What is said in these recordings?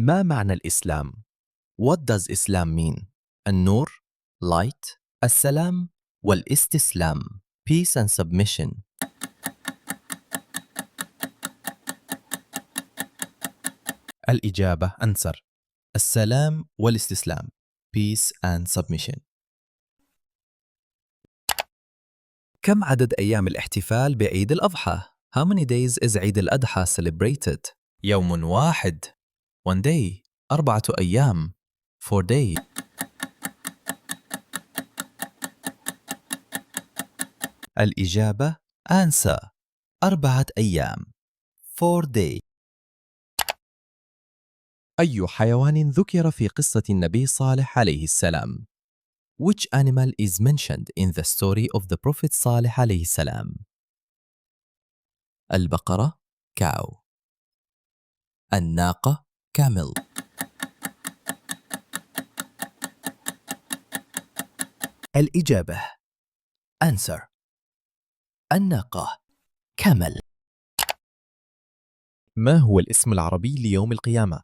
ما معنى الإسلام؟ What does Islam mean? النور light السلام والاستسلام peace and submission. الإجابة answer السلام والاستسلام peace and submission. كم عدد أيام الاحتفال بعيد الأضحى؟ How many days is عيد الأضحى celebrated? يوم واحد. One day. 4 أيام. 4 days. الإجابة answer 4 أيام. 4 days. أي حيوان ذكر في قصة النبي صالح عليه السلام؟ Which animal is mentioned in the story of the Prophet صالح عليه السلام؟ البقرة cow. الناقة camel. الإجابة answer الناقة camel. ما هو الاسم العربي ليوم القيامة؟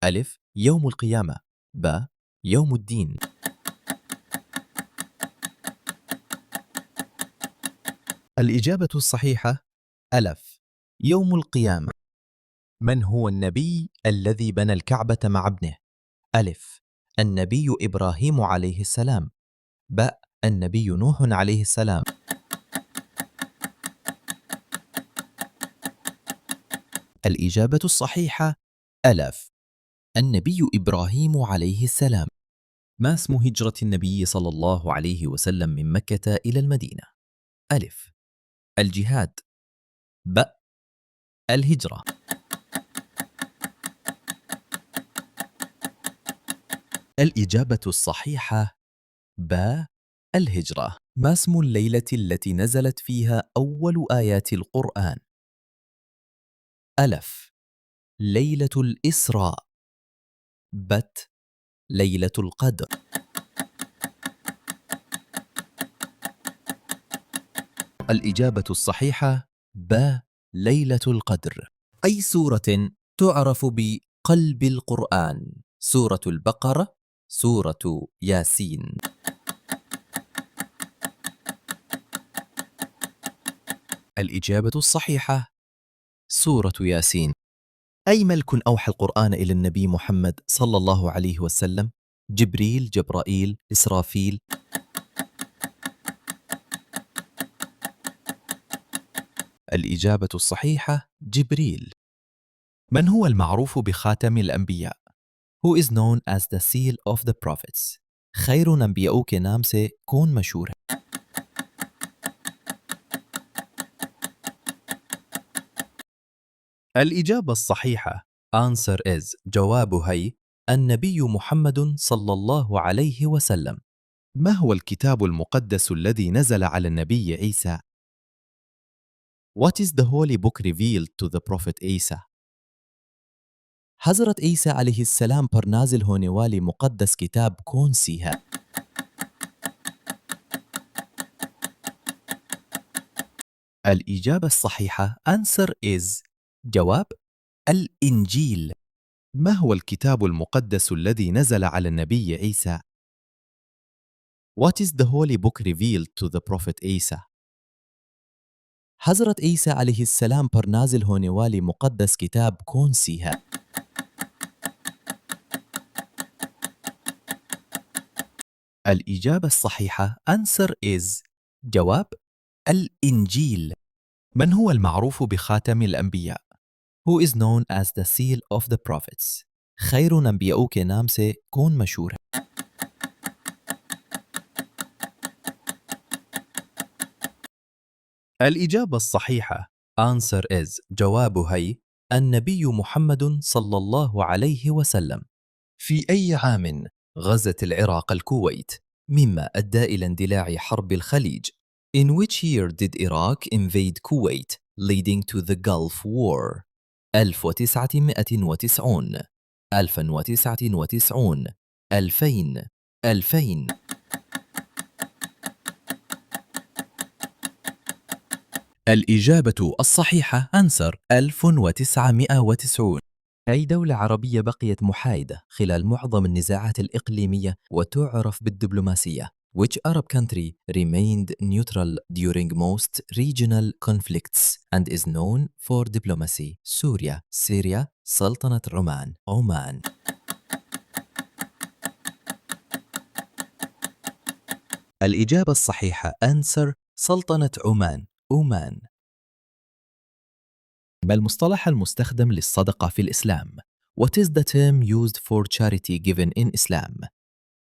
ألف يوم القيامة. ب يوم الدين. الإجابة الصحيحة ألف يوم القيامة. من هو النبي الذي بنى الكعبة مع ابنه؟ ألف النبي إبراهيم عليه السلام. ب النبي نوح عليه السلام. الإجابة الصحيحة ألف النبي إبراهيم عليه السلام. ما اسم هجرة النبي صلى الله عليه وسلم من مكة إلى المدينة؟ ألف الجهاد. ب الهجرة. الإجابة الصحيحة ب الهجرة. ما اسم الليلة التي نزلت فيها أول آيات القرآن؟ ألف ليلة الإسراء. بت ليلة القدر. الإجابة الصحيحة ب ليلة القدر. أي سورة تعرف بقلب القرآن؟ سورة البقرة، سورة ياسين. الإجابة الصحيحة سورة ياسين. أي ملك أوحى القرآن إلى النبي محمد صلى الله عليه وسلم؟ جبريل، جبرائيل، إسرافيل. الإجابة الصحيحة جبريل. من هو المعروف بخاتم الأنبياء؟ Who is known as the seal of the prophets? خير نبيئو के नाम से कौन मशहूर है? الإجابة الصحيحة answer is جواب هي النبي محمد صلى الله عليه وسلم. ما هو الكتاب المقدس الذي نزل على النبي عيسى؟ What is the holy book revealed to the prophet Isa? حضرت عیسی علیه السلام پر نازل होने वाली मुक़द्दस किताब कौन सी है? الإجابة الصحيحة answer is جواب الإنجيل. ما هو الكتاب المقدس الذي نزل على النبي عيسى؟ What is the holy book revealed to the prophet Isa? حضرت عیسی علیه السلام پر نازل होने वाली मुक़द्दस किताब कौन सी है? الإجابة الصحيحة answer is جواب الإنجيل. من هو المعروف بخاتم الأنبياء؟ Who is known as the seal of the prophets? خير نبيئو के नाम से कौन मशहूर है? الإجابة الصحيحة answer is جواب هي النبي محمد صلى الله عليه وسلم. في أي عام غزت العراق الكويت مما أدى إلى اندلاع حرب الخليج؟ In which year did Iraq invade Kuwait leading to the Gulf War? 1990 1990 2000 2000. الإجابة الصحيحة answer 1990. أي دولة عربية بقيت محايدة خلال معظم النزاعات الإقليمية وتعرف بالدبلوماسية. Which Arab country remained neutral during most regional conflicts and is known for diplomacy? سوريا، سوريا، سلطنة عمان، عمان. الإجابة الصحيحة answer سلطنة عمان، عمان. ما المصطلح المستخدم للصدقة في الإسلام؟ What is the term used for charity given in Islam?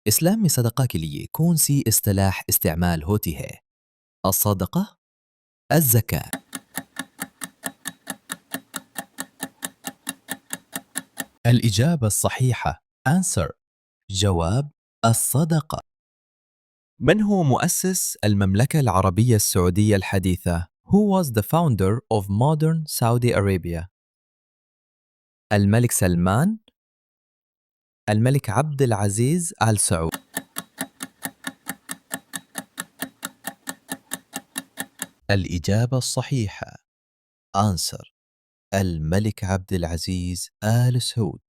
إسلام में सदका के लिए कौन सी इस्तिलाह इस्तेमाल होती है? الصدقة، الزكاة. الإجابة الصحيحة answer جواب الصدقة. من هو مؤسس المملكة العربية السعودية الحديثة؟ Who was the founder of modern Saudi Arabia? الملك سلمان، الملك عبد العزيز آل سعود. الإجابة الصحيحة answer الملك عبد العزيز آل سعود.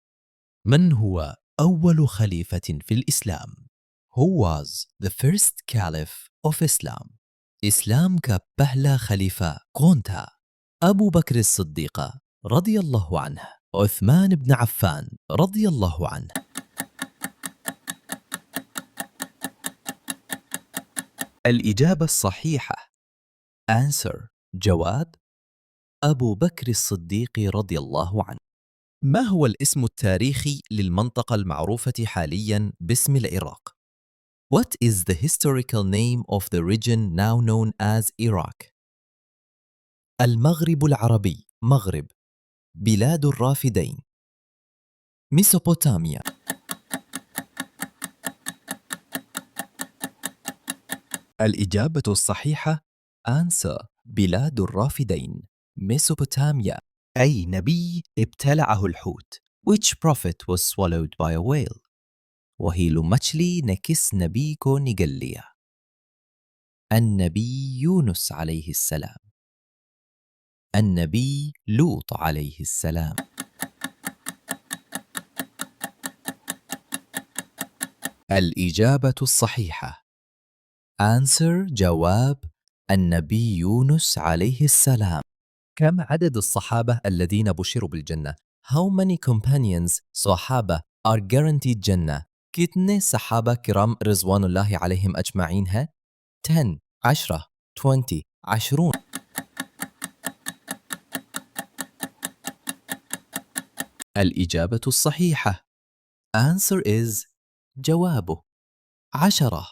من هو أول خليفة في الإسلام؟ Who was the first caliph of Islam? إسلام का पहला खलीफा कौन था? أبو بكر الصديق رضي الله عنه، عثمان بن عفان رضي الله عنه. الإجابة الصحيحة answer جواد أبو بكر الصديق رضي الله عنه. ما هو الاسم التاريخي للمنطقة المعروفة حالياً باسم العراق؟ What is the historical name of the region now known as Iraq? المغرب العربي، مغرب، بلاد الرافدين، ميسوبوتاميا. الإجابة الصحيحة answer بلاد الرافدين، ميسوبوتاميا. أي نبي ابتلعه الحوت؟ Which prophet was swallowed by a whale? وهيلو ماتشلي نكس نبيكو نيجليا. النبي يونس عليه السلام، النبي لوط عليه السلام. الإجابة الصحيحة answer جواب النبي يونس عليه السلام. كم عدد الصحابة الذين بشروا بالجنة؟ How many companions صحابة are guaranteed جنة؟ कितने صحابة كرام رضوان الله عليهم أجمعين हैं؟ 10 10 20 20. الإجابة الصحيحة answer is جوابه 10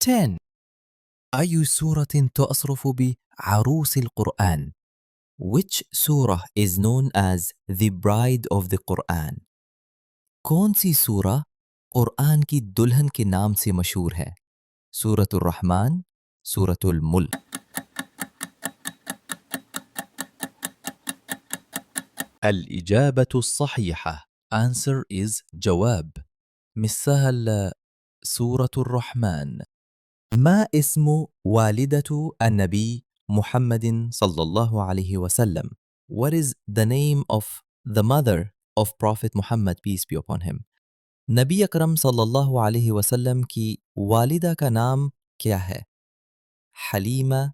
10. أي سورة تعرف بعروس القرآن؟ Which surah is known as the bride of the Quran? कौन सी सूरह कुरान की दुल्हन के नाम से मशहूर है? सूरतुर रहमान, सूरतुल मुल्क. الإجابة الصحيحة answer is جواب مش سهل سورة الرحمن. ما اسم والدة النبي محمد صلى الله عليه وسلم? What is the name of the mother of Prophet Muhammad peace be upon him? नबी अकरम सल्लल्लाहु अलैहि वसल्लम की वालिदा का नाम क्या है? हलीमा,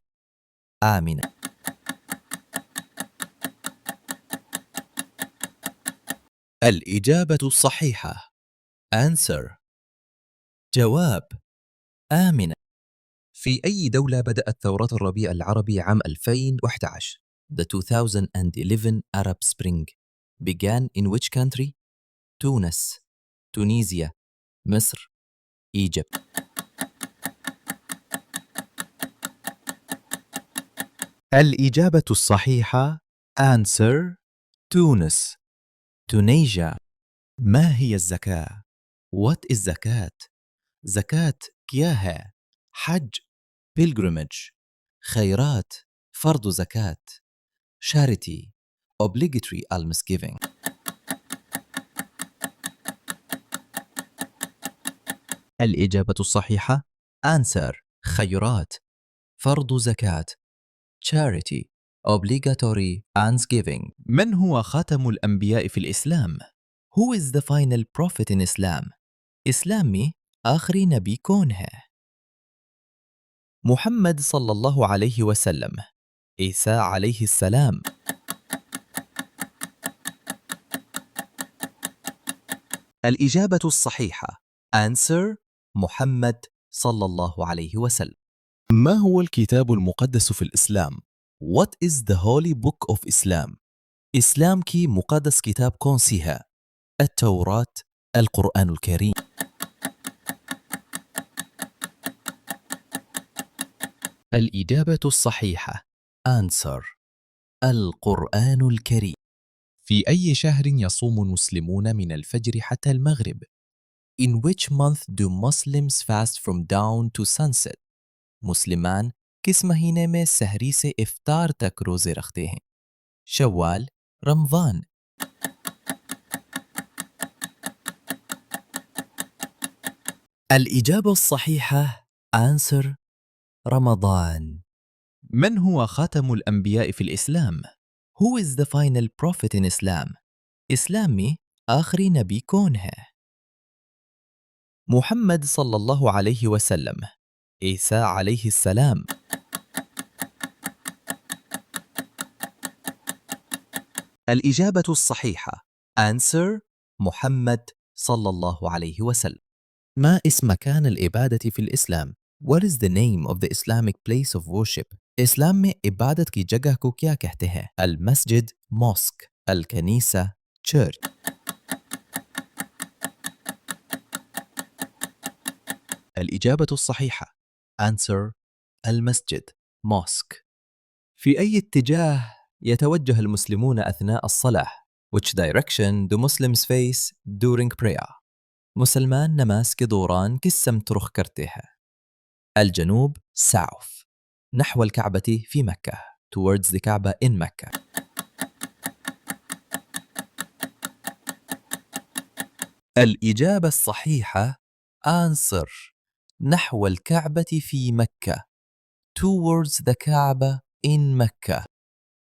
आमिना. الإجابة الصحيحة answer جواب آمنة. في أي دولة بدأت ثورات الربيع العربي عام 2011؟ The 2011 Arab Spring began in which country? تونس، تونيزيا، مصر، Egypt. الإجابة الصحيحة answer تونس، تونيجيا. ما هي الزكاة؟ What is زكاة؟ زكاة क्या है؟ حج pilgrimage، خيرات فرض زكاة، charity obligatory almsgiving. الإجابة الصحيحة answer خيرات فرض زكاة charity Obligatory Almsgiving. من هو خاتم الأنبياء في الإسلام؟ Who is the final prophet in Islam? إسلام में आखिरी नबी कौन है? محمد صلى الله عليه وسلم. عيسى عليه السلام. الإجابة الصحيحة Answer محمد صلى الله عليه وسلم. ما هو الكتاب المقدس في الإسلام؟ What is the holy book of Islam? إسلام की मुक़द्दस किताब कौन सी है? التوراة، القرآن الكريم. الإجابة الصحيحة Answer القرآن الكريم. في أي شهر يصوم المسلمون من الفجر حتى المغرب؟ In which month do Muslims fast from dawn to sunset? मुसलमान किस महीने में सहरी से इफ्तार तक रोजे रखते हैं? शव्वाल, रमज़ान. الإجابة الصحيحة Answer رمضان. من هو خاتم الأنبياء في الإسلام؟ Who is the final prophet in Islam? إسلام में आखिरी नबी कौन है? محمد صلى الله عليه وسلم. عيسى عليه السلام. الإجابة الصحيحة Answer محمد صلى الله عليه وسلم. ما اسم مكان العبادة في الإسلام؟ What is the name of the Islamic place of worship? इस्लाम में इबादत की जगह को क्या कहते हैं? المسجد mosque, الكنيسة church. الإجابة الصحيحة Answer المسجد mosque. في أي اتجاه يتوجه المسلمون أثناء الصلاة؟ Which direction do Muslims face during prayer? मुसलमान नमाज के दौरान किस समत रुख करते हैं? الجنوب south. نحو الكعبة في مكة towards the Kaaba in مكة. الإجابة الصحيحة Answer نحو الكعبة في مكة towards the Kaaba in مكة.